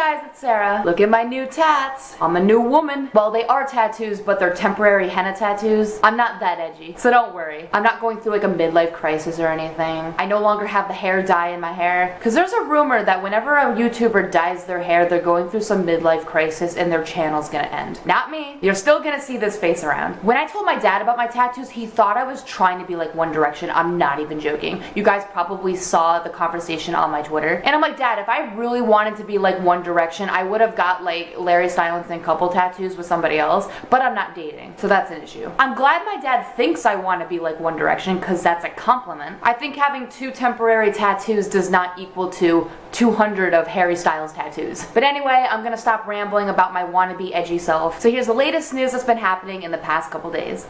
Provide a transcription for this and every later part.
guys, it's Sarah. Look at my new tats. I'm a new woman. Well, they are tattoos, but they're temporary henna tattoos. I'm not that edgy, so don't worry. I'm not going through like a midlife crisis or anything. I no longer have the hair dye in my hair. Cause there's a rumor that whenever a YouTuber dyes their hair, they're going through some midlife crisis and their channel's gonna end. Not me. You're still gonna see this face around. When I told my dad about my tattoos, he thought I was trying to be like One Direction. I'm not even joking. You guys probably saw the conversation on my Twitter. And I'm like, Dad, if I really wanted to be like One Direction, I would have got like Sara Stylinson couple tattoos with somebody else, but I'm not dating, so that's an issue. I'm glad my dad thinks I want to be like One Direction, because that's a compliment. I think having 2 temporary tattoos does not equal to 200 of Harry Styles tattoos. But anyway, I'm gonna stop rambling about my wannabe edgy self. So here's the latest news that's been happening in the past couple days.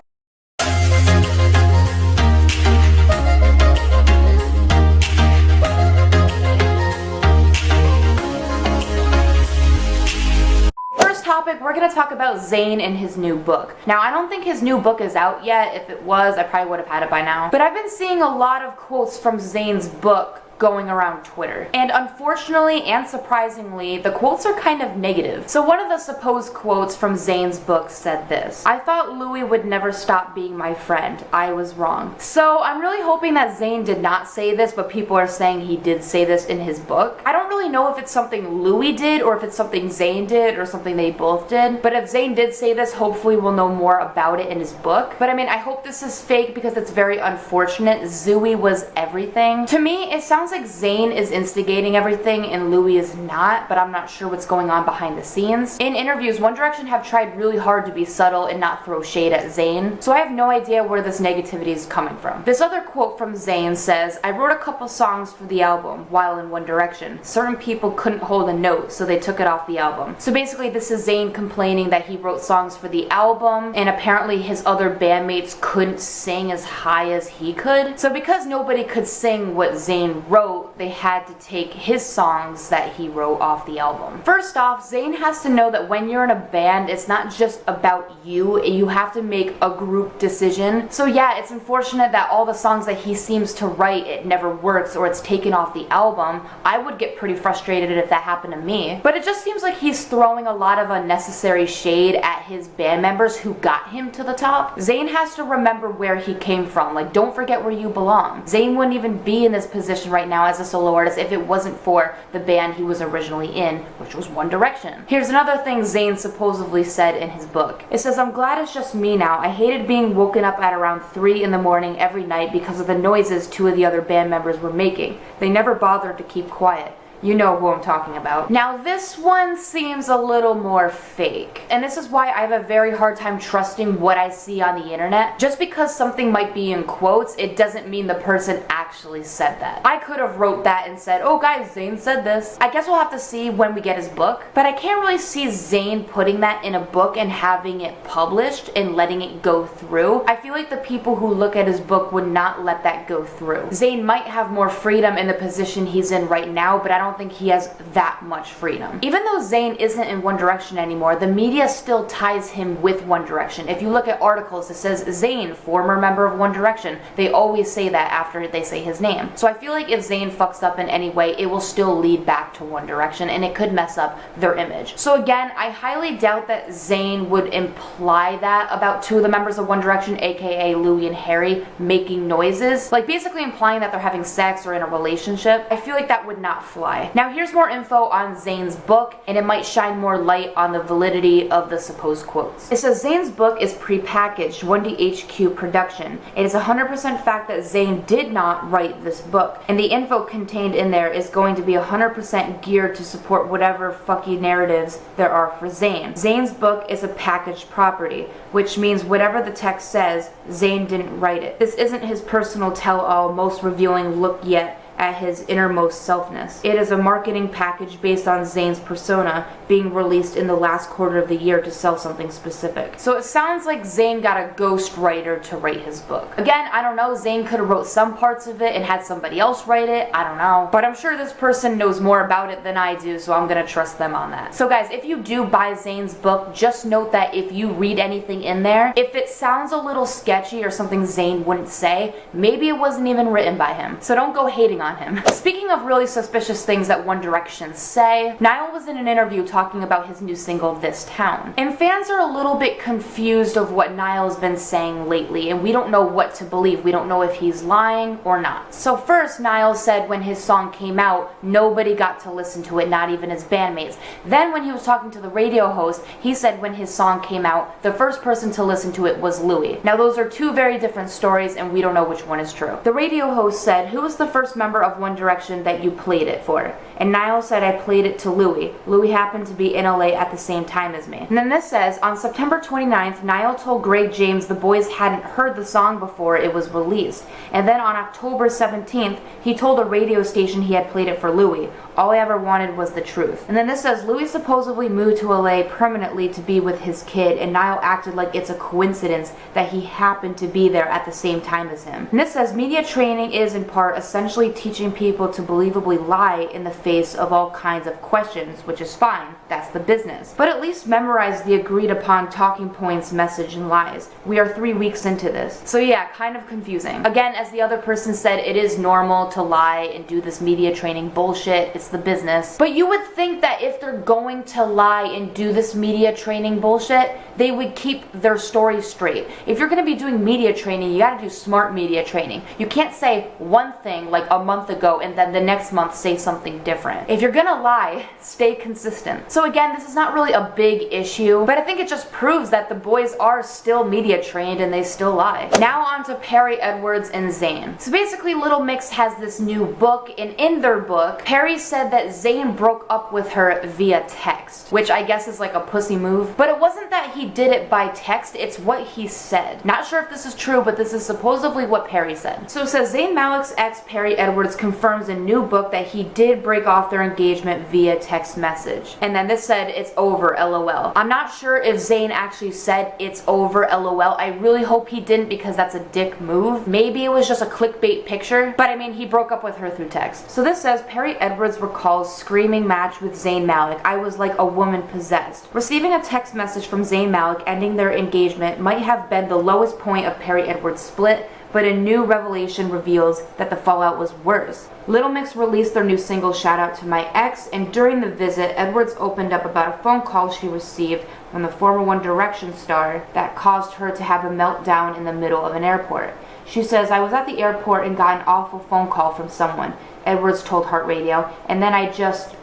Topic, we're gonna talk about Zayn and his new book. Now, I don't think his new book is out yet. If it was, I probably would have had it by now. But I've been seeing a lot of quotes from Zayn's book going around Twitter. And unfortunately and surprisingly, the quotes are kind of negative. So one of the supposed quotes from Zayn's book said this: "I thought Louis would never stop being my friend. I was wrong." So I'm really hoping that Zayn did not say this, but people are saying he did say this in his book. I don't really know if it's something Louis did or if it's something Zayn did or something they both did. But if Zayn did say this, hopefully we'll know more about it in his book. But I mean, I hope this is fake because it's very unfortunate. Zouis was everything. To me, it sounds like Zayn is instigating everything and Louis is not, but I'm not sure what's going on behind the scenes. In interviews, One Direction have tried really hard to be subtle and not throw shade at Zayn, so I have no idea where this negativity is coming from. This other quote from Zayn says, "I wrote a couple songs for the album while in One Direction. Certain people couldn't hold a note, so they took it off the album." So basically this is Zayn complaining that he wrote songs for the album and apparently his other bandmates couldn't sing as high as he could. So because nobody could sing what Zayn wrote, they had to take his songs that he wrote off the album. First off, Zayn has to know that when you're in a band, it's not just about you. You have to make a group decision. So yeah, it's unfortunate that all the songs that he seems to write, it never works or it's taken off the album. I would get pretty frustrated if that happened to me. But it just seems like he's throwing a lot of unnecessary shade at his band members who got him to the top. Zayn has to remember where he came from. Like, don't forget where you belong. Zayn wouldn't even be in this position right now as a solo artist if it wasn't for the band he was originally in, which was One Direction. Here's another thing Zayn supposedly said in his book. It says, "I'm glad it's just me now. I hated being woken up at around 3 in the morning every night because of the noises 2 of the other band members were making. They never bothered to keep quiet." You know who I'm talking about. Now this one seems a little more fake. And this is why I have a very hard time trusting what I see on the internet. Just because something might be in quotes, it doesn't mean the person actually said that. I could have wrote that and said, "Oh guys, Zayn said this." I guess we'll have to see when we get his book. But I can't really see Zayn putting that in a book and having it published and letting it go through. I feel like the people who look at his book would not let that go through. Zayn might have more freedom in the position he's in right now, but I don't think he has that much freedom. Even though Zayn isn't in One Direction anymore, the media still ties him with One Direction. If you look at articles, it says Zayn, former member of One Direction. They always say that after they say his name. So I feel like if Zayn fucks up in any way, it will still lead back to One Direction and it could mess up their image. So again, I highly doubt that Zayn would imply that about 2 of the members of One Direction, aka Louis and Harry, making noises. Like basically implying that they're having sex or in a relationship. I feel like that would not fly. Now here's more info on Zayn's book, and it might shine more light on the validity of the supposed quotes. It says Zayn's book is pre-packaged 1DHQ production. It is 100% fact that Zayn did not write this book, and the info contained in there is going to be 100% geared to support whatever fucky narratives there are for Zayn. Zayn's book is a packaged property, which means whatever the text says, Zayn didn't write it. This isn't his personal tell-all, most revealing look yet at his innermost selfness. It is a marketing package based on Zayn's persona being released in the last quarter of the year to sell something specific. So it sounds like Zayn got a ghostwriter to write his book. Again, I don't know, Zayn could have wrote some parts of it and had somebody else write it, I don't know. But I'm sure this person knows more about it than I do, so I'm gonna trust them on that. So guys, if you do buy Zayn's book, just note that if you read anything in there, if it sounds a little sketchy or something Zayn wouldn't say, maybe it wasn't even written by him. So don't go hating on him. Speaking of really suspicious things that One Direction say, Niall was in an interview talking about his new single, This Town. And fans are a little bit confused of what Niall's been saying lately, and we don't know what to believe. We don't know if he's lying or not. So first, Niall said when his song came out, nobody got to listen to it, not even his bandmates. Then when he was talking to the radio host, he said when his song came out, the first person to listen to it was Louis. Now those are two very different stories, and we don't know which one is true. The radio host said, "Who was the first member of One Direction that you played it for?" And Niall said, "I played it to Louis. Louis happened to be in LA at the same time as me." And then this says, on September 29th, Niall told Greg James the boys hadn't heard the song before it was released. And then on October 17th, he told a radio station he had played it for Louis. All I ever wanted was the truth. And then this says, Louis supposedly moved to LA permanently to be with his kid, and Niall acted like it's a coincidence that he happened to be there at the same time as him. And this says, media training is in part essentially teaching people to believably lie in the face of all kinds of questions, which is fine. That's the business. But at least memorize the agreed upon talking points, message, and lies. We are 3 weeks into this. So yeah, kind of confusing. Again, as the other person said, it is normal to lie and do this media training bullshit. It's the business. But you would think that if they're going to lie and do this media training bullshit, they would keep their story straight. If you're going to be doing media training, you got to do smart media training. You can't say one thing like a month ago and then the next month say something different. If you're going to lie, stay consistent. So again, this is not really a big issue, but I think it just proves that the boys are still media trained and they still lie. Now on to Perrie Edwards and Zayn. So basically Little Mix has this new book, and in their book, Perrie said that Zayn broke up with her via text, which I guess is like a pussy move. But it wasn't that he did it by text, it's what he said. Not sure if this is true, but this is supposedly what Perrie said. So it says Zayn Malik's ex Perrie Edwards confirms in new book that he did break off their engagement via text message. And then this said it's over, LOL. I'm not sure if Zayn actually said it's over, LOL. I really hope he didn't, because that's a dick move. Maybe it was just a clickbait picture, but I mean, he broke up with her through text. So this says Perrie Edwards recalls screaming match with Zayn Malik. I was like a woman possessed. Receiving a text message from Zayn Malik ending their engagement might have been the lowest point of Perrie Edwards' split, but a new revelation reveals that the fallout was worse. Little Mix released their new single, Shout Out to My Ex, and during the visit, Edwards opened up about a phone call she received from the former One Direction star that caused her to have a meltdown in the middle of an airport. She says, I was at the airport and got an awful phone call from someone, Edwards told Heart Radio, and then I just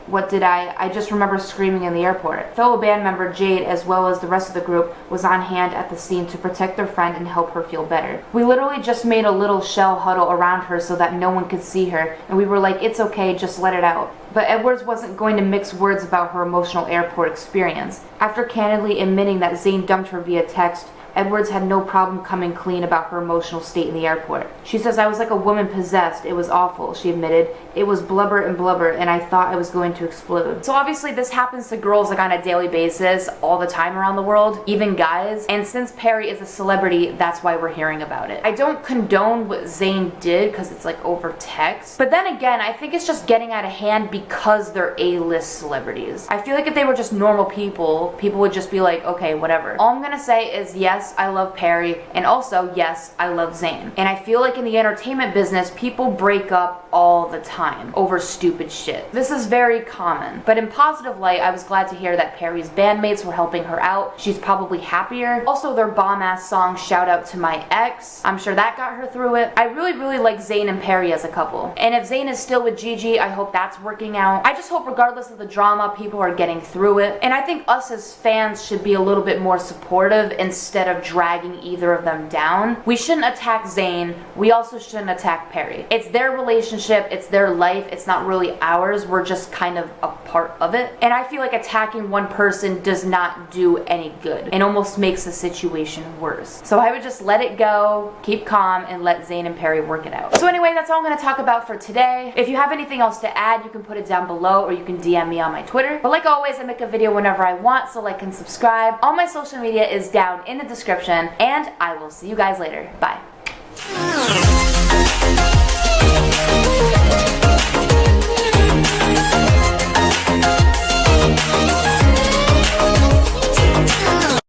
remember screaming in the airport. Fellow band member Jade, as well as the rest of the group, was on hand at the scene to protect their friend and help her feel better. We literally just made a little shell huddle around her so that no one could see her, and we were like, it's okay, just let it out. But Edwards wasn't going to mix words about her emotional airport experience. After candidly admitting that Zayn dumped her via text, Edwards had no problem coming clean about her emotional state in the airport. She says, I was like a woman possessed. It was awful, she admitted. It was blubber, and I thought I was going to explode. So obviously this happens to girls like on a daily basis all the time around the world, even guys. And since Perrie is a celebrity, that's why we're hearing about it. I don't condone what Zayn did because it's like over text. But then again, I think it's just getting out of hand because they're A-list celebrities. I feel like if they were just normal people, people would just be like, okay, whatever. All I'm gonna say is yes, I love Perrie, and also yes, I love Zayn. And I feel like in the entertainment business, people break up all the time over stupid shit. This is very common. But in positive light, I was glad to hear that Perrie's bandmates were helping her out. She's probably happier. Also, their bomb-ass song, Shout Out to My Ex, I'm sure that got her through it. I really like Zayn and Perrie as a couple. And if Zayn is still with Gigi, I hope that's working out. I just hope regardless of the drama, people are getting through it. And I think us as fans should be a little bit more supportive instead of dragging either of them down. We shouldn't attack Zayn. We also shouldn't attack Perrie. It's their relationship, it's their life, it's not really ours. We're just kind of a part of it. And I feel like attacking one person does not do any good and almost makes the situation worse. So I would just let it go, keep calm, and let Zayn and Perrie work it out. So anyway, that's all I'm going to talk about for today. If you have anything else to add, you can put it down below, or you can DM me on my Twitter. But like always, I make a video whenever I want, so like and subscribe. All my social media is down in the description, and I will see you guys later. Bye.